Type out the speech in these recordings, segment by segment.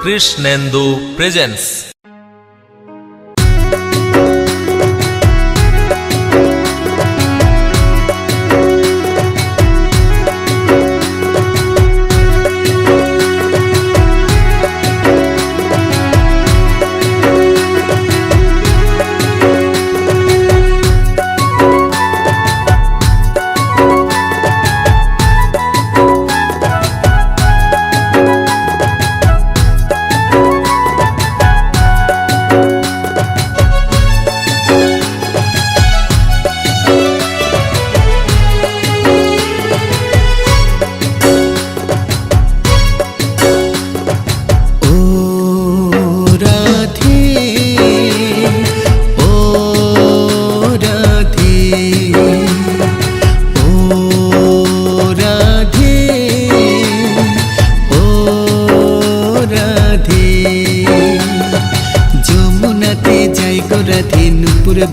Krishnendu presence.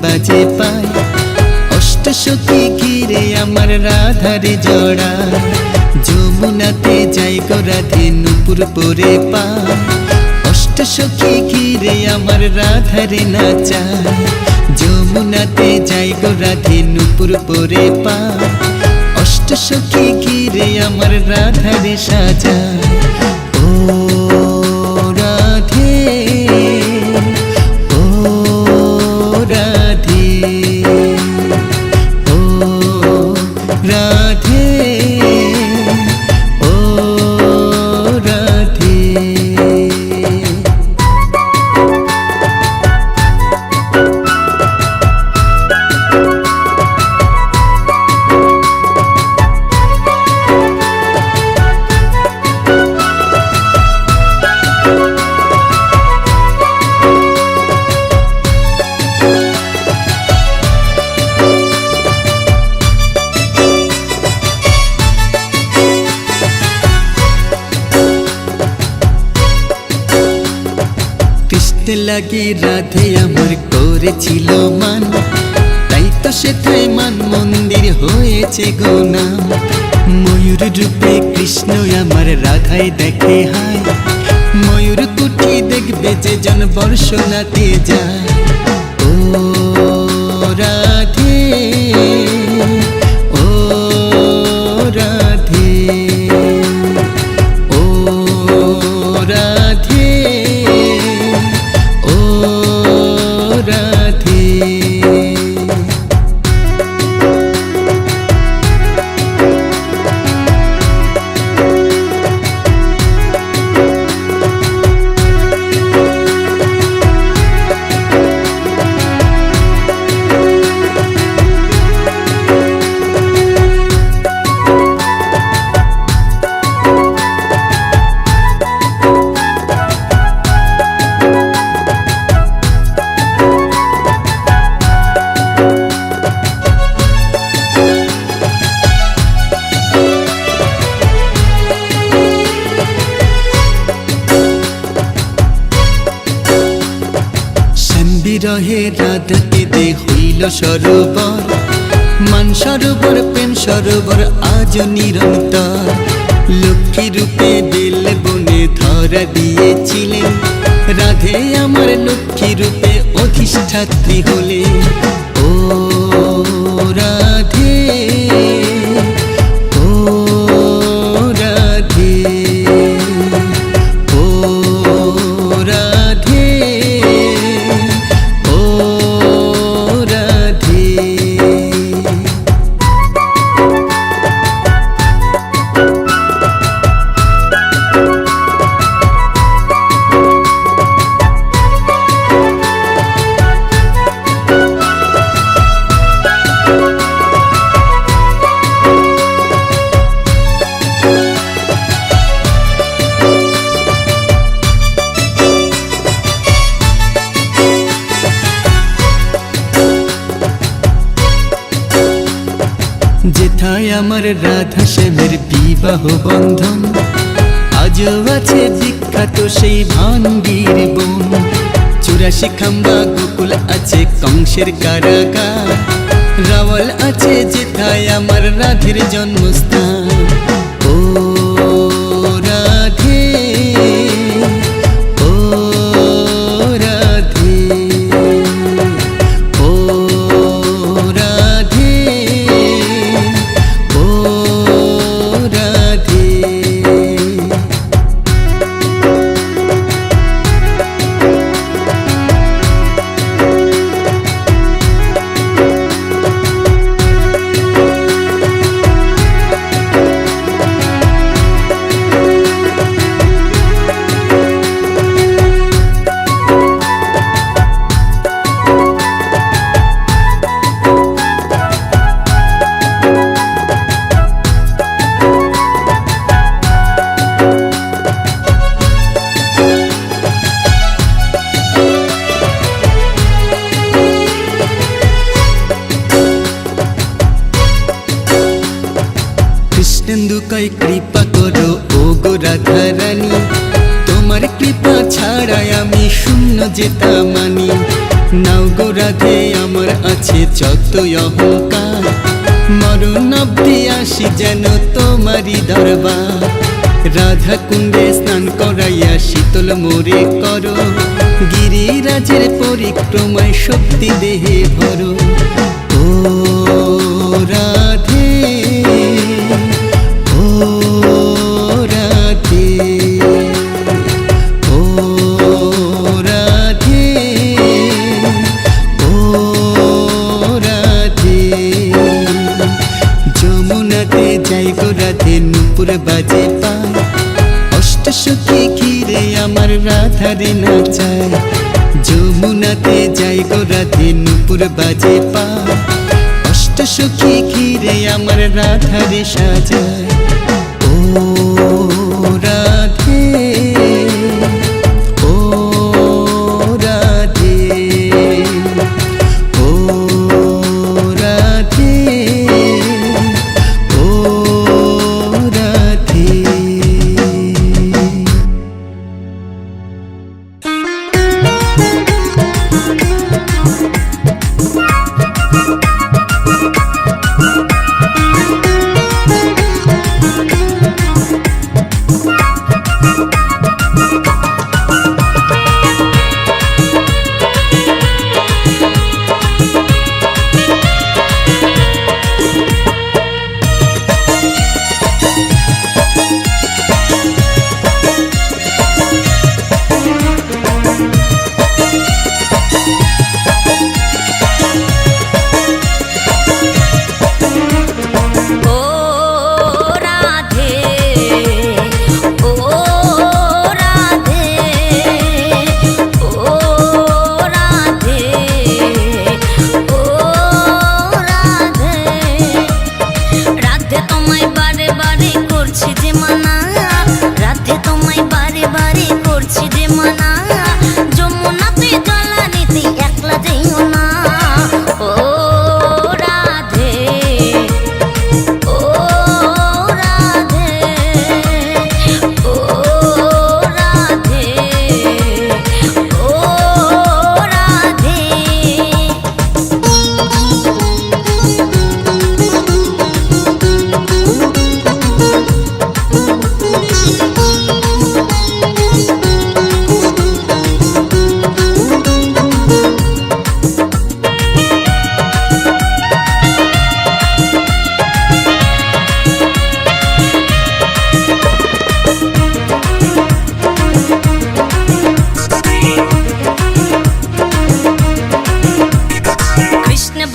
বাজে পায় অষ্টসখী ঘিরে আমার রাধারে জড়া, যমুনাতে যাই গো রাধে নুপুর পরে পায় অষ্টসখী ঘিরে আমার রাধারে নাচায়, যমুনাতে যাই গো রাধে নুপুর পরে পায় অষ্টসখী ঘিরে আমার রাধারে সাজায়। ও রাধে লাগি রাধে আমার করেছিল মান, তাই তো সেথায় মান মন্দির হয়েছে গো নাম। ময়ূর রূপে কৃষ্ণ আমার রাধায় দেখে হায়, ময়ূর কুটি দেখবে যে জন বর্ষনাতে যায়। ও রাধে ও রাধে ও রাধে বিরহে রাধাকে দে হইল সরোবর, মান সরোবর প্রেম সরোবর আজ নিরন্তর। লক্ষ্মী রূপে বেল বনে ধরা দিয়েছিলেন, রাধে আমার লক্ষ্মী রূপে অধিষ্ঠাত্রী হলে। ও রাধে ও রাধে ও রাধে যেথায় আমার রাধা শ্যামের বিবাহ বন্ধন, আজও আছে বিখ্যাত সেই ভান্ডির বন। 84 খাম্বা গোকুল আছে কংসের কারাগার, রাওয়াল আছে যেথায় আমার রাধের জন্মস্থান। ও রাধে ও কৃষ্ণেন্দু কয় কৃপা করো ও গো রাধা রানী, তোমার কৃপা ছাড়াই আমি শূন্য যেতা মানি। নাও গো রাধে আমার আছে যতই অহংকার, মরণ অব্দি আসি যেন তোমারই দরবার। রাধা কুণ্ডে স্নান করাইয়া শীতল মোরে করো, গিরিরাজের পরিক্রমায় শক্তি দেহে ভরো। ও রাধে ও রাধে ও রাধে ও রাধে। যমুনাতে যাই গো রাধে নূপুর বাজে পায়, অষ্টসখী ঘিরে আমার রাধারে নাচায়। যমুনাতে যাই গো রাধে নূপুর বাজে পায়, অষ্টসখী ঘিরে আমার রাধারে সাজায়। ও রাধে ও রাধে ও রাধে ও রাধে।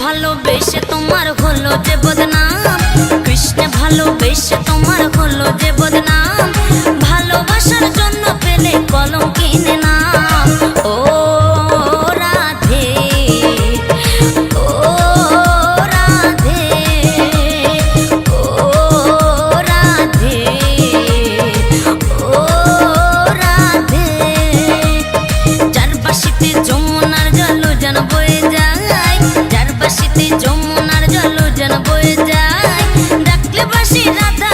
ভালোবেসে তোমার হলো যে বদনাম, কৃষ্ণ ভালোবেসে তোমার হলো যে বদনাম, ভালোবাসার জন্য পেলে কলম কিনে নাম। ও রাধে ও রাধে ও রাধে ও রাধে। চারপাশিতে যমুনার জল যেন বয়ে যায়, চারপাশিতে যমুনার জল যেন বয়ে যায়, ডাকলে বাসি রাধা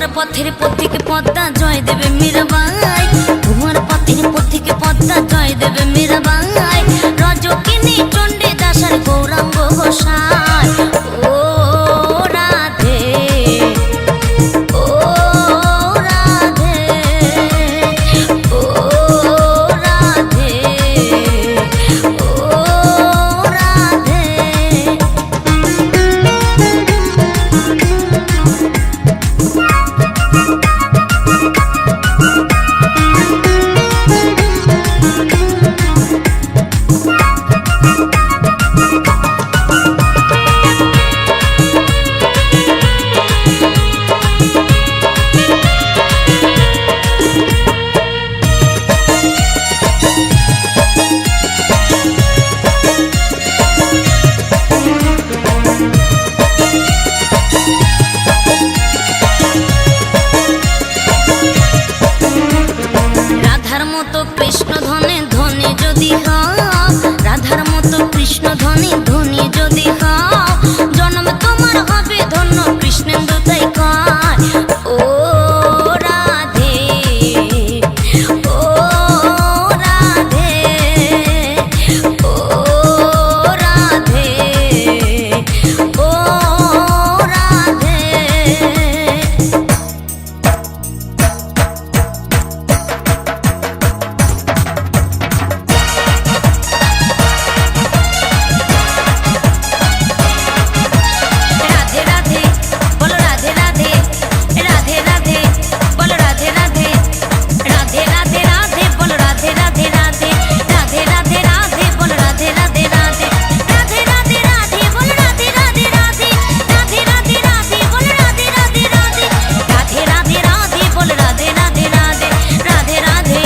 তোমার পথের পথিকে পদ্মা জয় দেবে মীরাবাই, তোমার পথের পথিকে পদ্মা জয় দেবে মীরাবাই, রজকিনী চণ্ডী দাসার গৌরাঙ্গ গোসাই। ও রাধে, ও রাধে, ও রাধে, ও রাধে। রাধার মতো কৃষ্ণ ধনে ধনী যদি হও, রাধার মতো কৃষ্ণ ধনী ধনী যদি হও, জন্ম তোমার হবে ধন্য কৃষ্ণেন্দু তাই কয়। ও রাধে, ও রাধে, ও রাধে, ও রাধে। রাধে রাধে বলো রাধে রাধে, রাধে রাধে বলো রাধে রাধে, রাধে রাধে রাধে বলো রাধে রাধে রাধে, রাধে রাধে রাধে বলো রাধে রাধে রাধে, রাধে রাধে রাধে বলো রাধে রাধে রাধে, রাধে রাধে রাধে বলো রাধে রাধে রাধে, রাধে রাধে রাধে বলো রাধে রাধে রাধে, রাধে রাধে,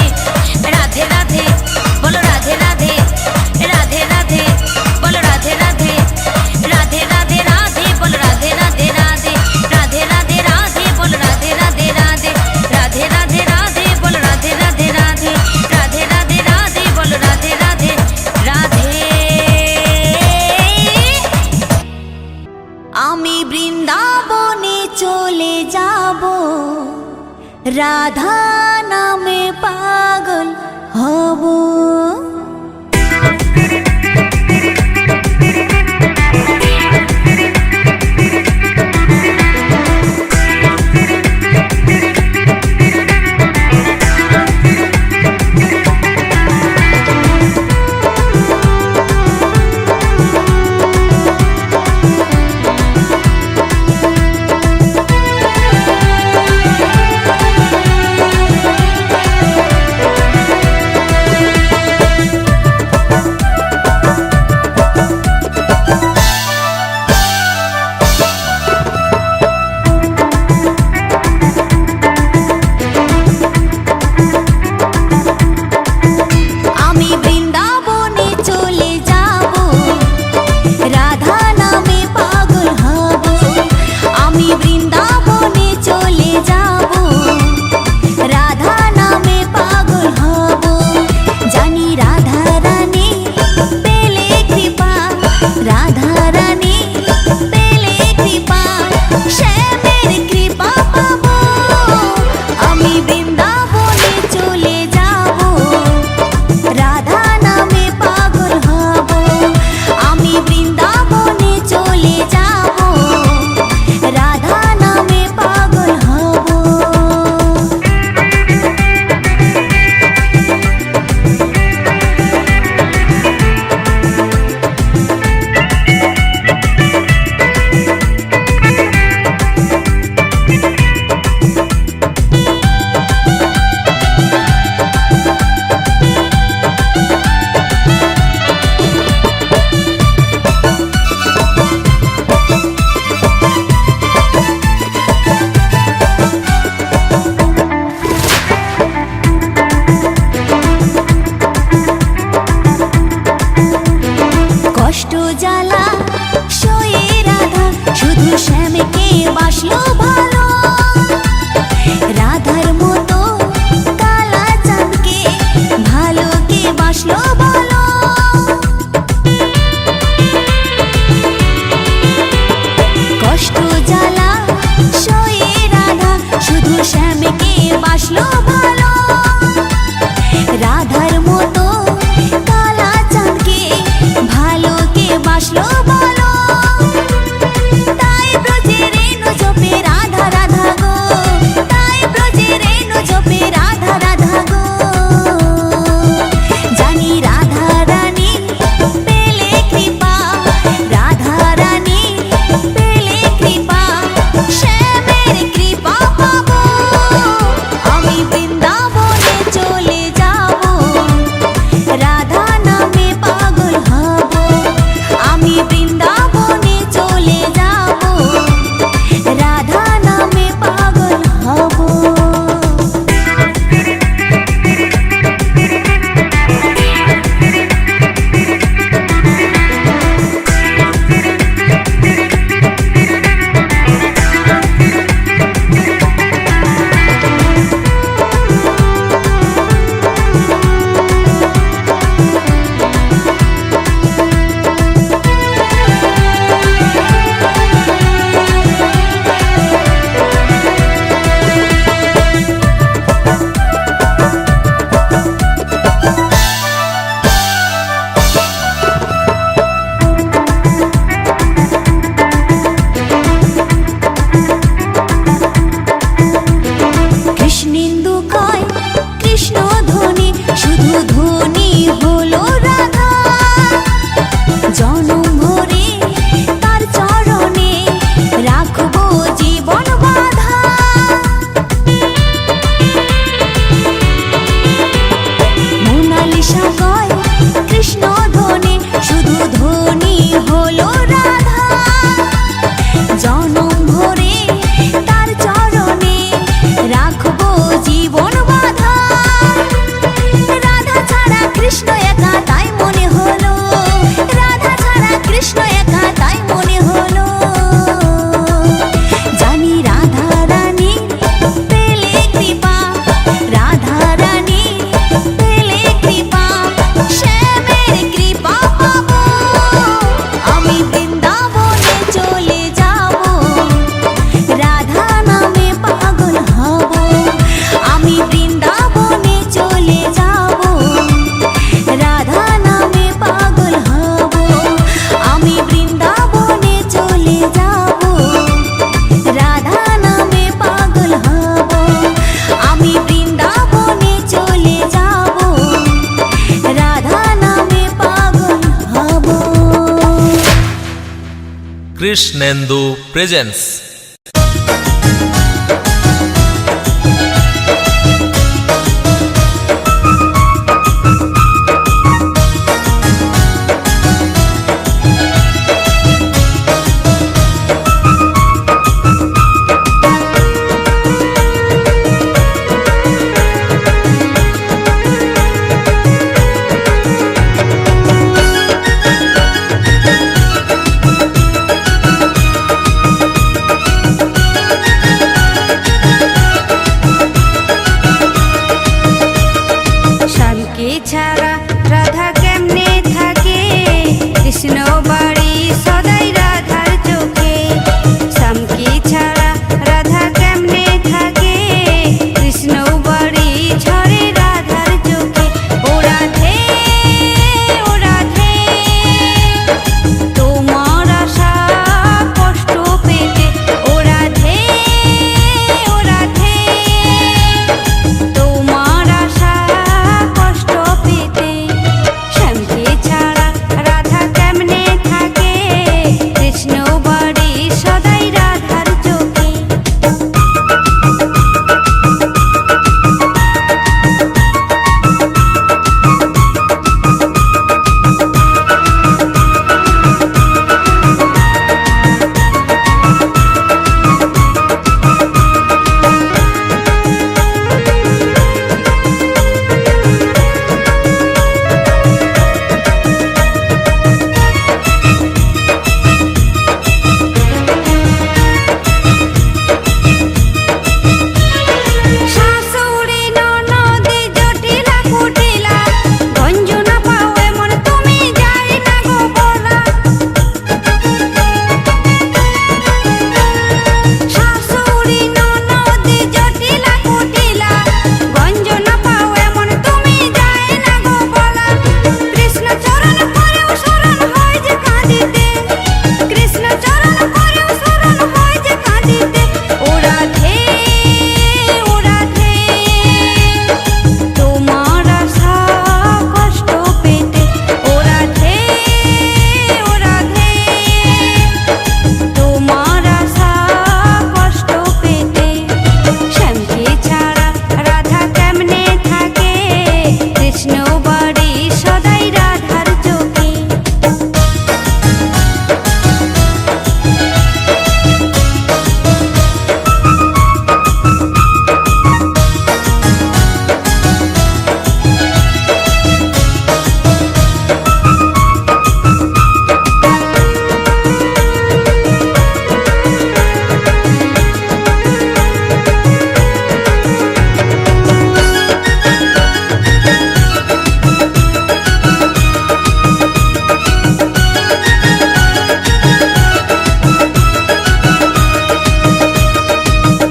রাধে রাধে বলো রাধে রাধে, রাধে রাধে বলো রাধে রাধে, রাধে রাধে রাধে বলো রাধে রাধে রাধে, রাধে রাধে রাধে বলো রাধে রাধে রাধে, রাধে রাধে রাধে বলো রাধে রাধে রাধে, রাধে রাধে রাধে বলো রাধে রাধে রাধে। আমি বৃন্দাবনে চলে যাব, রাধা নামে পাগল হব। কৃষ্ণেন্দু প্রেজেন্স। ছাড়া রাধা কেমনে থাকে, কৃষ্ণ বাড়ি সদাই রাধার চোখে। শ্যামকে ছাড়া রাধা কেমনে থাকে, কৃষ্ণ বাড়ি ঝরে রাধার চোখে। ও রাধে ও রাধে, তোমার আশা কষ্ট পেতে। ও রাধে ও রাধে, তোমার আশা কষ্ট পেতে। শ্যামকে ছাড়া রাধা কেমনে থাকে, কৃষ্ণ বাড়ি সদাই রাধার চোখে। শাশুড়ি ননদে জটিলা কুটিলা, গঞ্জনা পাও এমন তুমি যাই না গো বলা। শাশুড়ি ননদে জটিলা কুটিলা, গঞ্জনা পাও এমন তুমি যাই না গো বলা। কৃষ্ণ চরণ করেও শরণ হয় যে কাঁদিতে, কৃষ্ণ চরণ করেও শরণ হয় যে কাঁদিতে। ও রাধে ও রাধে, তোমার আশা কষ্ট পেতে। ও রাধে ও রাধে, তোমার আশা কষ্ট পেতে। শ্যামকে ছাড়া রাধা কেমনে থাকে, কৃষ্ণ বাড়ি সদাই রাধার চোখে।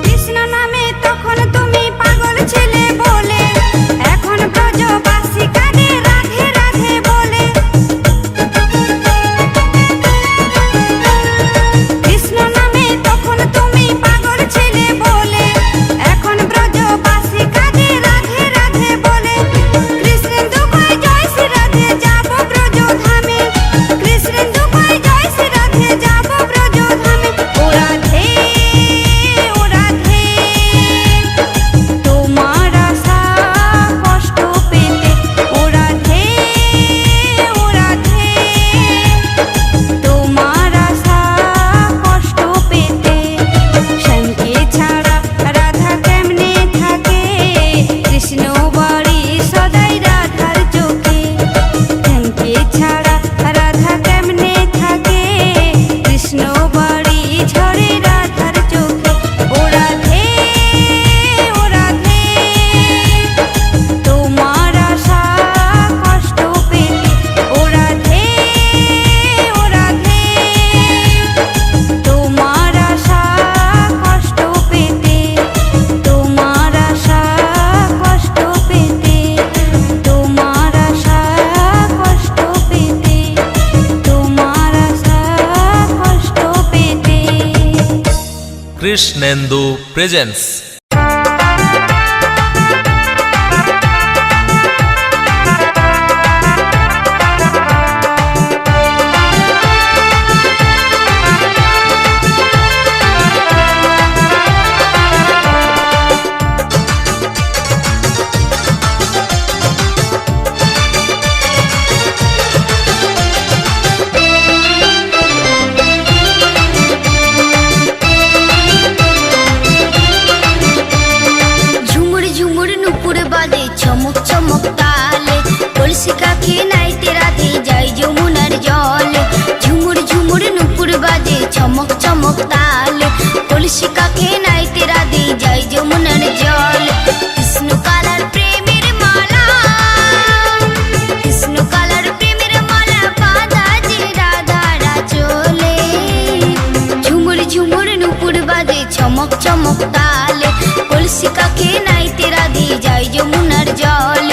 কৃষ্ণ নামে তখন তুমি পাগল ছিলে বলে, এখন ব্রজবাসী কাঁদে রাধে রাধে বলে। কৃষ্ণ নামে তখন তুমি পাগল ছিলে বলে, এখন ব্রজবাসী কাঁদে রাধে রাধে বলে। কৃষ্ণেন্দু কয় জয় শ্রী রাধে যাব ব্রজধামে, কৃষ্ণেন্দু কয় জয় শ্রী রাধে যাব ব্রজধামে। ও রাধে ও রাধে, তোমার আশা কষ্ট পেতে। ও রাধে ও রাধে, তোমার আশা কষ্ট পেতে। শ্যামকে ছাড়া রাধা কেমনে থাকে, কৃষ্ণ বাড়ি সদাই রাধার চোখে। শ্যামকে ছাড়া রাধা কেমনে থাকে, কৃষ্ণ বাড়ি ঝরে রাধার চোখে। ও রাধে ও রাধে, তোমার আশা কষ্ট পেতে। ও রাধে ও রাধে, তোমার আশা কষ্ট পেতে। তোমার আশা কষ্ট পেতে, তোমার আশা কষ্ট পেতে, তোমার আশা কষ্ট পেতে। কৃষ্ণেন্দু প্রেজেন্স। চমক চমক তাল, কলসি কাঁখে নাইতে রাধে যায় যমুনার জল। কৃষ্ণ কালার প্রেমের মালা, কৃষ্ণ কালার প্রেমের মালা বাঁধা যে রাধারা চলে। ঝুমুর ঝুমুর নুপুর বাজে চমক চমক তাল, কলসি কাঁখে নাইতে রাধে যায় যমুনার জল।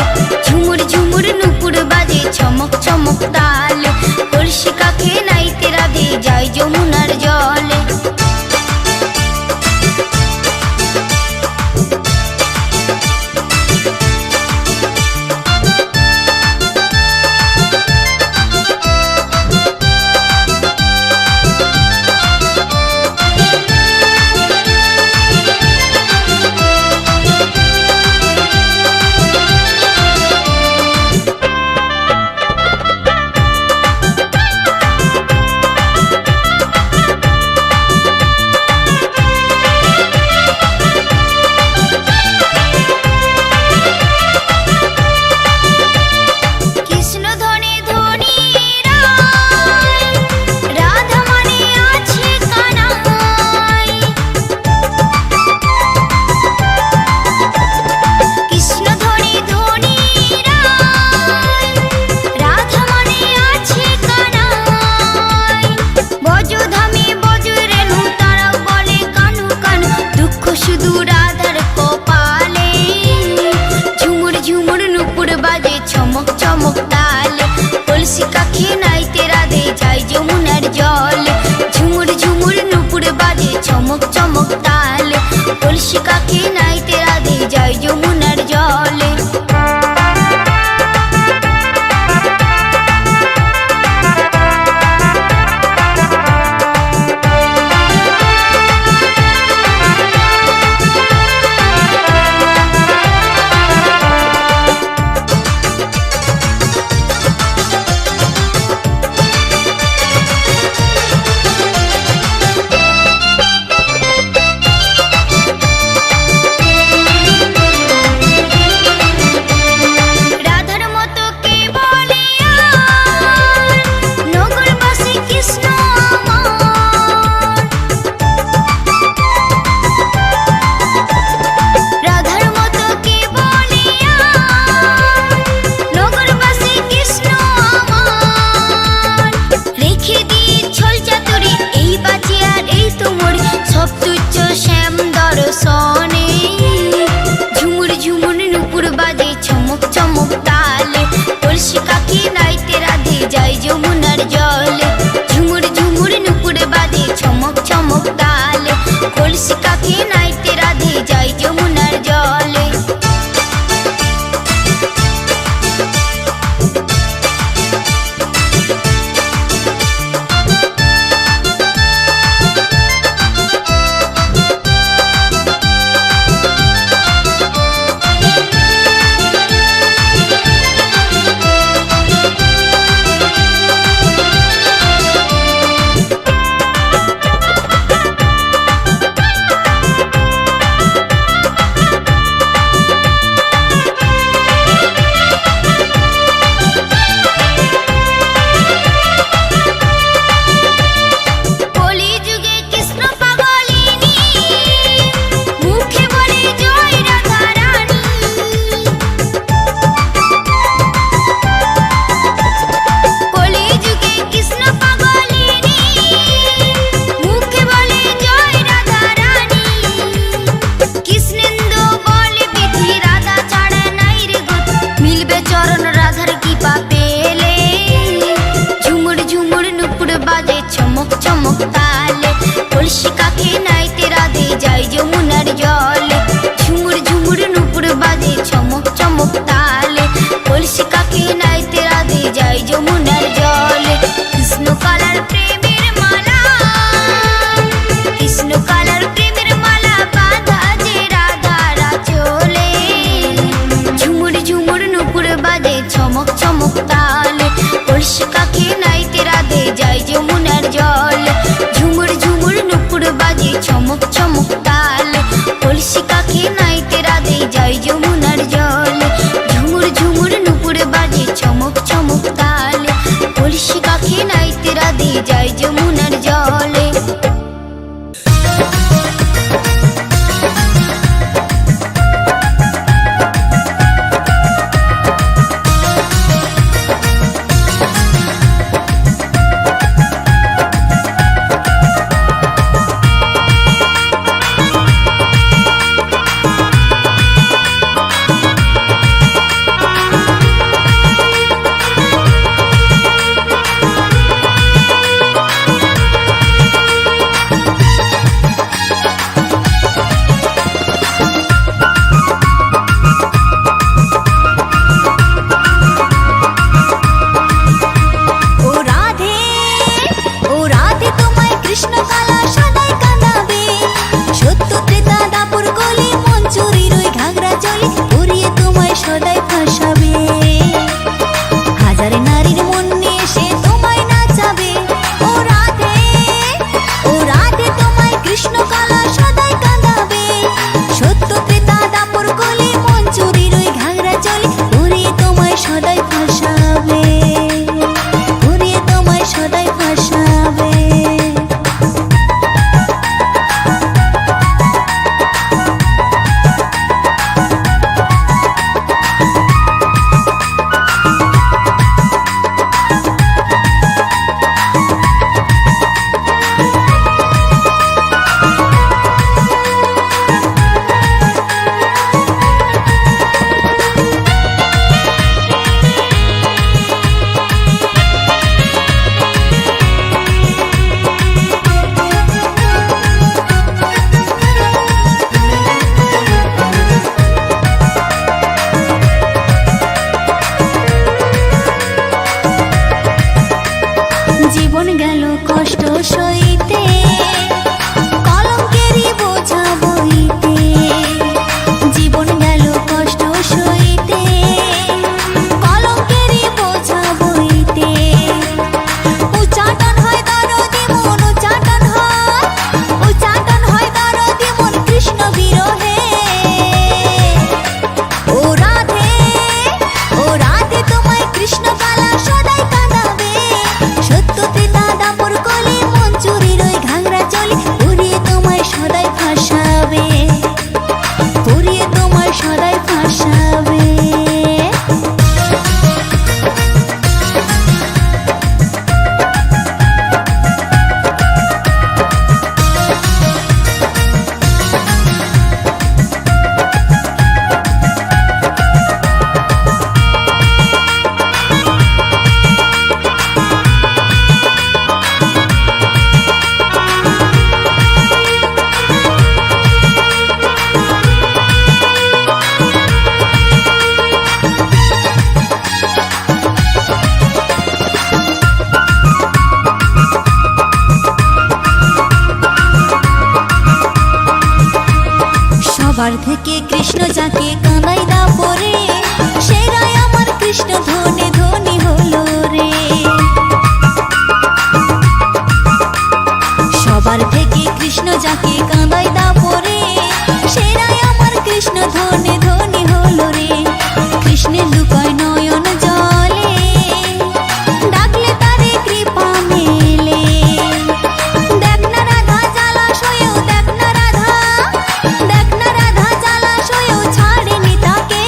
ঝুমুর ঝুমুর নুপুর বাজে চমক চমক তাল, কলসি কাঁখে নাইতে রাধে যায় যমুনার জলে। চমক চমক তাল, কলসি কাঁখে নাইতে রাধে যায় যমুনার জল। ঝুমুর ঝুমুর নুপুর বাজে চমক চমক তাল, কলসি কাঁখে নাইতে রাধে যায় যমুনার জলে। ঝুমুর ঝুমুর নুপুর বাজে চমক চমক তাল, কলসি কাঁখে নাইতে রাধে যায় যমুনার জল। ঝুমুর ঝুমুর নুপুর বাজে চমক চমক তাল, কলসি কাঁখে নাইতে রাধে যায় যমুনার জলে। চমক চমক তাল, কলসি কাঁখে নাইতে রাধে যায় যমুনার জল। ঝুমুর ঝুমুর নুপুর বাজে চমক চমক তাল, কলসি কাঁখে নাইতে রাধে যায় যমুনার জল। কৃষ্ণ কালার প্রেমের মালা, কৃষ্ণ কালার প্রেমের মালা বাঁধা যে রাধারা চলে। ঝুমুর ঝুমুর নুপুর বাজে চমক চমক তাল, কলসি কাঁখে নাইতে রাধে যায় যমুনার জল। ঝুমুর ঝুমুর নুপুর বাজে চমক চমক তাল, কলসি কাঁখে নাইতে রাধে যায় যমুনার জল। ঝুমুর ঝুমুর নুপুর বাজে চমক চমক তাল, কলসি কাঁখে নাইতে রাধে যায় যমুনার জলে। সবার থেকে কৃষ্ণ যাকে কাঁদাই দা পরে, সেরাই আমার কৃষ্ণ ধনে ধনী হলো রে। সবার থেকে কৃষ্ণ যাকে কাঁদাই দা পরে, সেরাই আমার কৃষ্ণ ধনে ধনী হলো রে। কৃষ্ণের লুকায় নয়ন জলে, ডাকলে তারে কৃপা মেলে। দেখ না রাধা জলাশয়েও, দেখ না রাধা, দেখ না রাধা জলাশয়েও ছাড়েনি তাকে।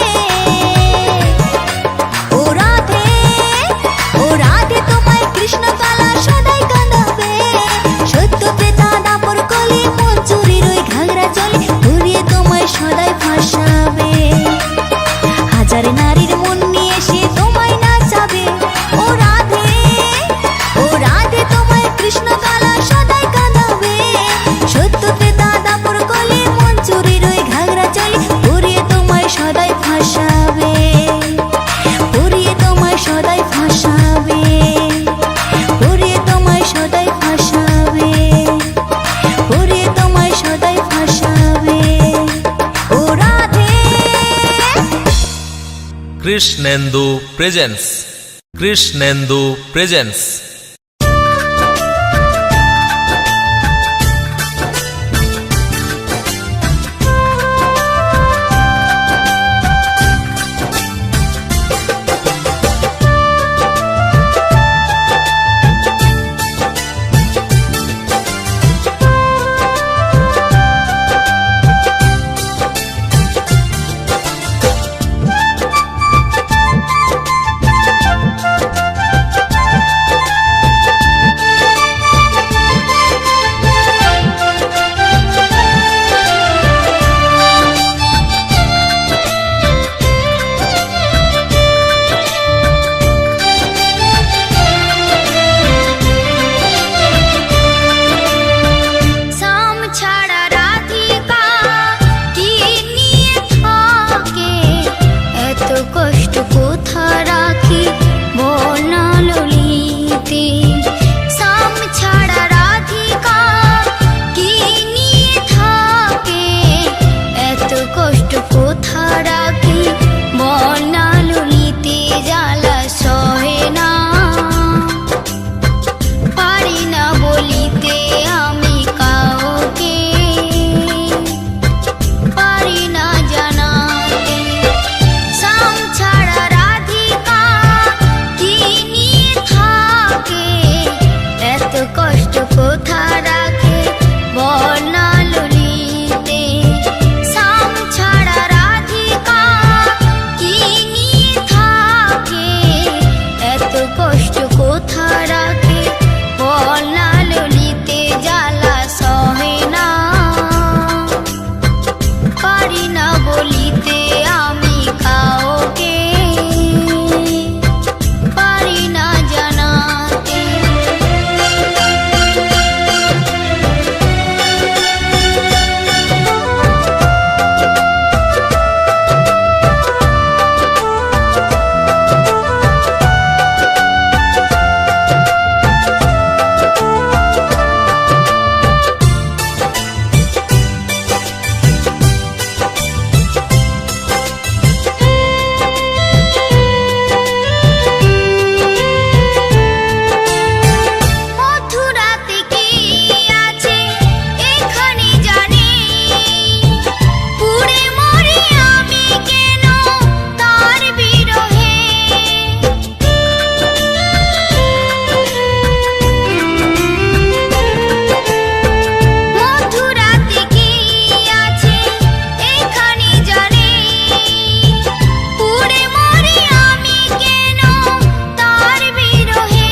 ও রাধে, ও রাধে তোমায় কৃষ্ণ কালা সদাই কাঁদাবে। সত্য ত্রেতা দাপর কলি মঞ্জুরির ওই ঘাগরা চলে, ঘুরিয়ে তোমায় সদাই ফাঁসাবে। হাজার নারীর মন নিয়ে সে তোমায় নাচাবে। ও রাধে, ও রাধে তোমায় কৃষ্ণ কালা সদাই কাঁদাবে। সত্য ত্রেতা দাপর কলি মঞ্জুরির ওই ঘাগরা চলে, ঘুরিয়ে তোমায় সদাই ফাঁসাবে। ঘুরিয়ে তোমায় সদাই ফাঁসাবে। ঘুরিয়ে তোমায় সদাই ফাঁসাবে। ঘুরিয়ে তোমায় সদাই ফাঁসাবে। ও রাধে। Krishnendu presence, Krishnendu presence. সাম ছাড়া রাধিকা কি নিয়ে থাকে, এত কষ্ট কোথা রাখি বল না ললিতে। সাম ছাড়া রাধিকা কি নিয়ে থাকে, এত কষ্ট কোথা রাখি বল না ললিতে। জ্বালা সহে না, পারি না বলিতে আমি কাউকে, পারি না জানাতে। সাম ছাড়া রাধিকা কি নিয়ে থাকে, এত কষ্ট কোথা রাখে বল না ললিতে। সাম ছাড়া রাধিকা কি নিয়ে থাকে, এত কষ্ট কোথা রাখে বল না ললিতে। জ্বালা সহে না, পারি না বলিতে আমি কাউকে, পারি না জানাতে। মথুরাতে কি আছে এখানে জানি, পুড়ে মরি আমি কেন তার বিরহে। মথুরাতে কি আছে এখানে জানি, পুড়ে মরি আমি কেন তার বিরহে।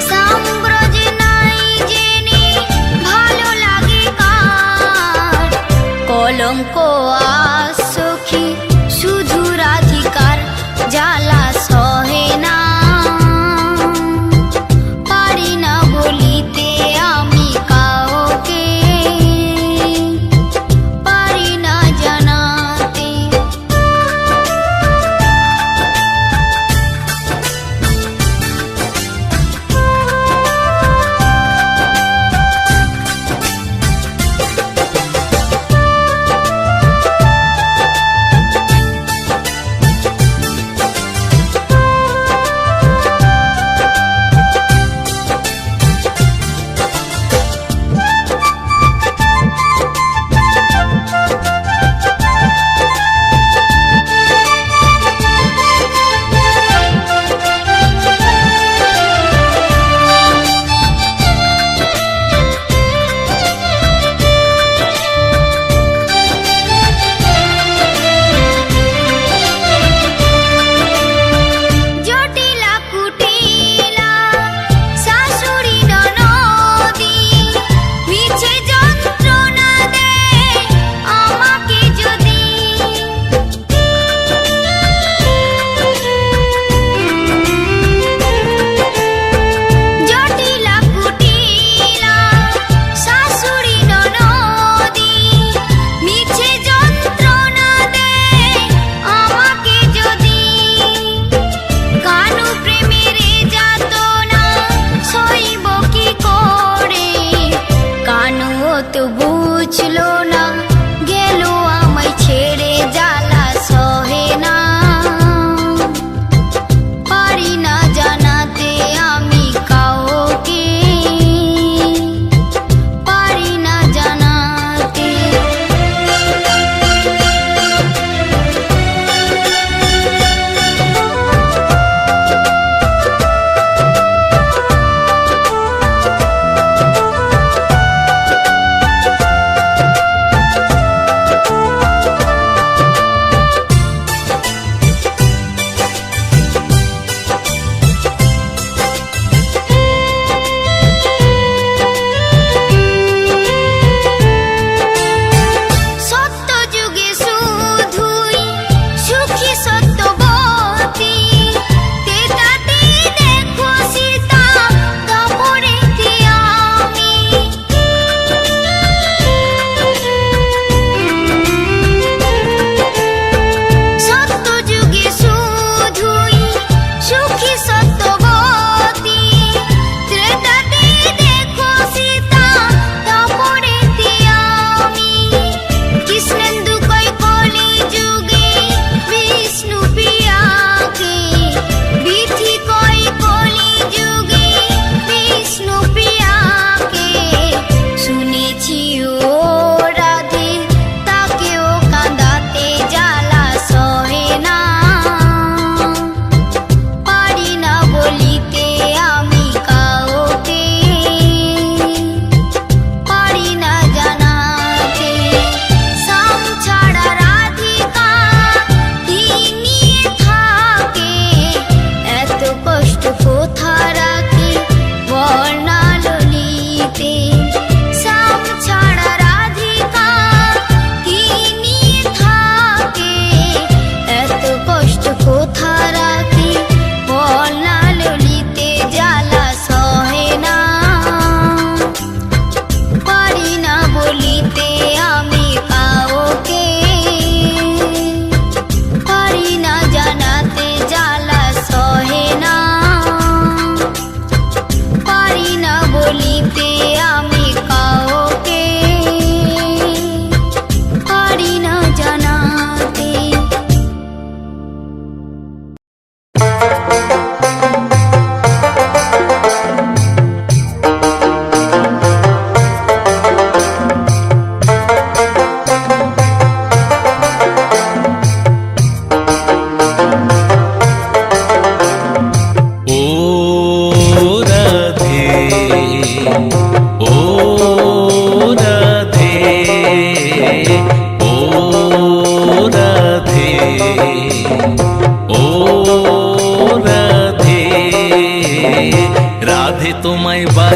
সাম্রাজ্য নাই জেনে ভালো লাগে কার, কলঙ্ক আজ সখী শুধু রাধিকার। জ্বালা সহে না, পারি না বলিতে আমি কাউকে, পারি না জানাতে।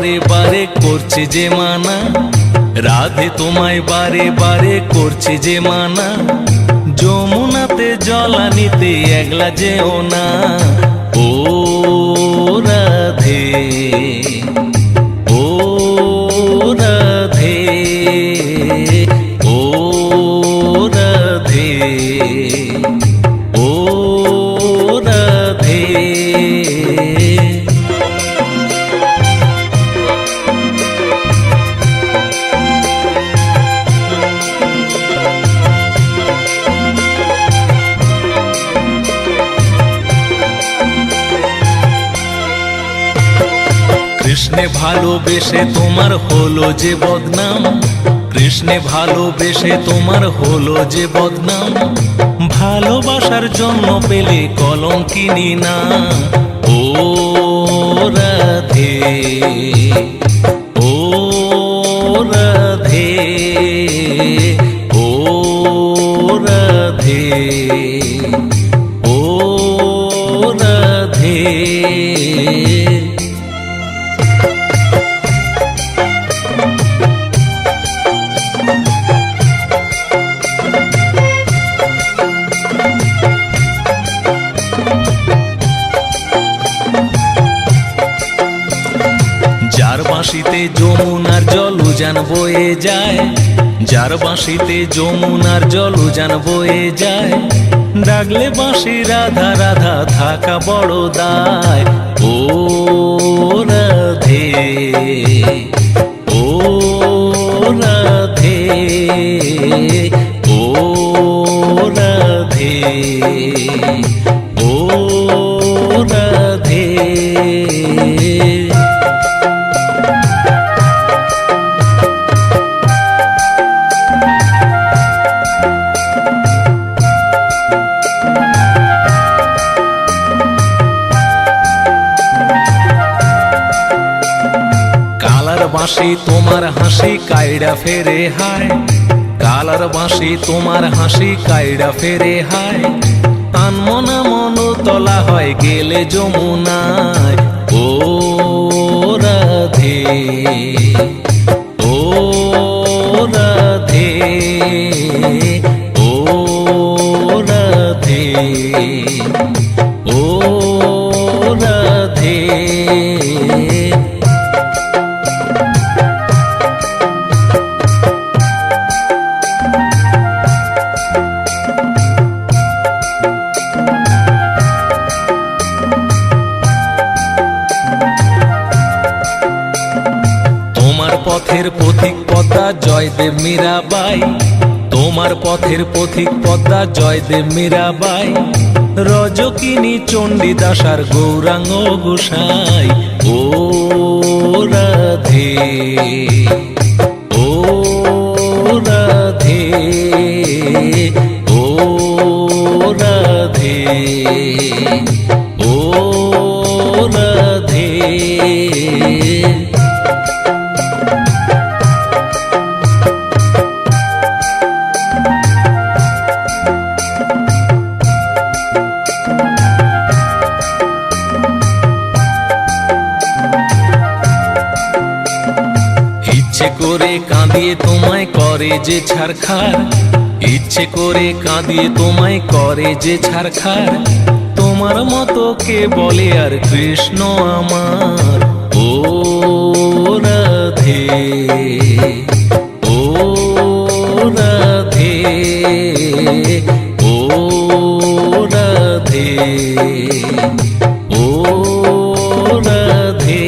বারে বারে করছে যে মানা, রাধে তোমায় বারে বারে করছে যে মানা, যমুনাতে জলানিতে একলা যেও না, ও রাধে, ও রাধে, ও রাধে, ও রাধে। কৃষ্ণে ভালোবেসে তোমার হলো যে বদনাম, কৃষ্ণে ভালোবেসে তোমার হলো যে বদনাম, ভালোবাসার জন্য পেলে কলঙ্কিনী না, ও রাধে, ও রাধে, ও রাধে, ও রাধে। যার বাঁশিতে যমুনার জল উজান বয়ে যায়, যার বাঁশিতে যমুনার জল উজান বয়ে যায়, ডাকলে বাঁশি রাধা রাধা থাকা বড় দায়, ও রাধে, ও রাধে, ও রাধে, ও রাধে। কালার বাঁশি তোমার হাসি কাইড়া ফেরে হায়, কালার বাঁশি তোমার হাসি কাইড়া ফেরে হায়, তান মনা মনতলা হয় গেলে যমুনায়, ও রাধে, ও রাধে, ও রাধে, ও রাধে। তোমার পথের পথিক পদ্মা জয়দেব মীরাবাই, তোমার পথের পথিক পদ্মা জয়দেব মীরাবাই, রজকিনী চণ্ডীদাস আর গৌরাঙ্গ গোসাই, ও রাধে, ও রাধে, ও রাধে, ও রাধে। ইচ্ছে করে কাঁদিয়ে তোমায় করে যে ছারখার, ইচ্ছে করে কাঁদিয়ে তোমায় করে যে ছারখার, তোমার মতো কে বলে আর কৃষ্ণ আমার, ও রাধে, ও রাধে, ও রাধে, ও রাধে।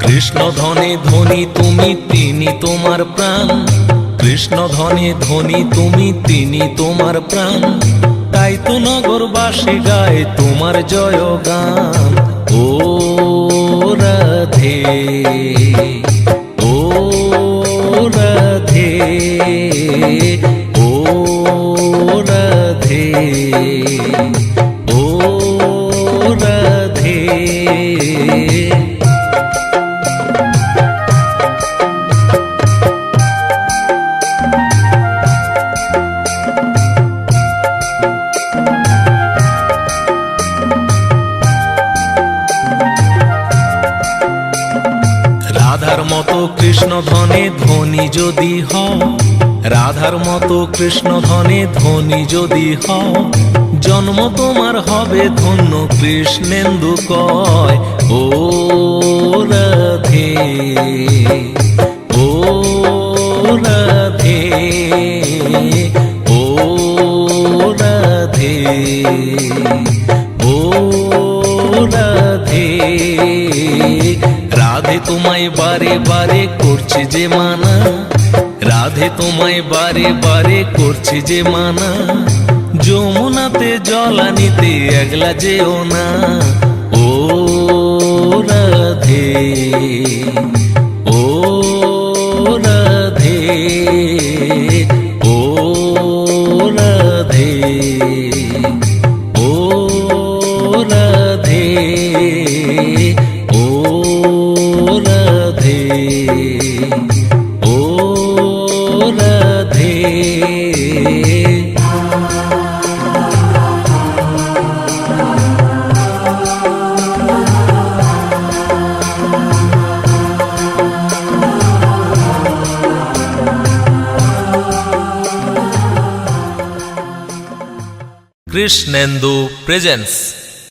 কৃষ্ণ ধনে ধনী তুমি তিনি তোমার প্রাণ, কৃষ্ণ ধনে ধনী তুমি তিনি তোমার প্রাণ, তাই তো নগরবাসী গায় তোমার জয় গান, ও রাধে, ও রাধে, ও রাধে, ও রাধে। ধনে ধনী যদি হও, রাধার মতো কৃষ্ণ ধনে ধনী যদি হও, জন্ম তোমার হবে ধন্য কৃষ্ণেন্দু কয়। ও রাধে, ও রাধে, ও রাধে, ও রাধে। রাধে তোমায় বারে বারে করছে যে মানা, রাধে তোমায় বারে বারে করছে যে মানা, যমুনাতে জল আনিতে একলা যেও না। ও রাধে, ও রাধে, ও রাধে, ও রাধে, ও রাধে, ও রাধে। কৃষ্ণেন্দু প্রেজেন্স।